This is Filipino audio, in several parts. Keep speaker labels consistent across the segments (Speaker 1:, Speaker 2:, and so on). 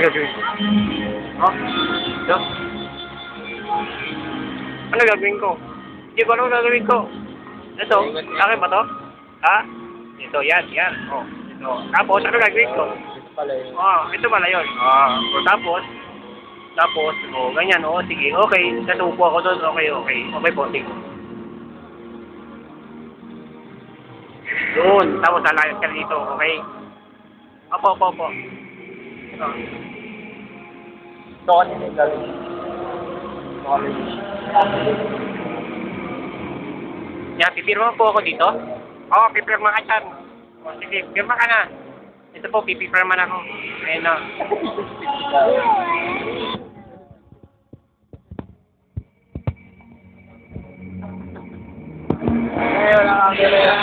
Speaker 1: gagawin ko? Oh? Ito? Ano gagawin ko? Hindi ko ano gagawin ko. Ito, akin ba to? Ha? Ito, yan. Oh, ito. Tapos, ano gagawin ko? Ito pala yun. Tapos, ganyan, sige, okay. Nasupo ako doon, okay. Okay po, sige. Doon, tapos lalayas ka dito, okay? Opo. Ito. Yan, pipirma po ako dito. Oo, pipirma ka dyan. O, sige, pirma ka na. Ito po, pipirma na ako. Ayan na.
Speaker 2: Wala kang gano'n.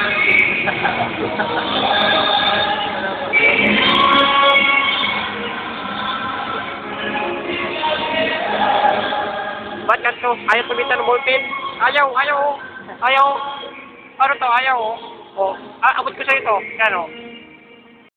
Speaker 1: Ba't ganito? Ayaw tumitan ng ballpen? Ayaw. Ano to? Ayaw. Abot ko sa'yo to. Yan o.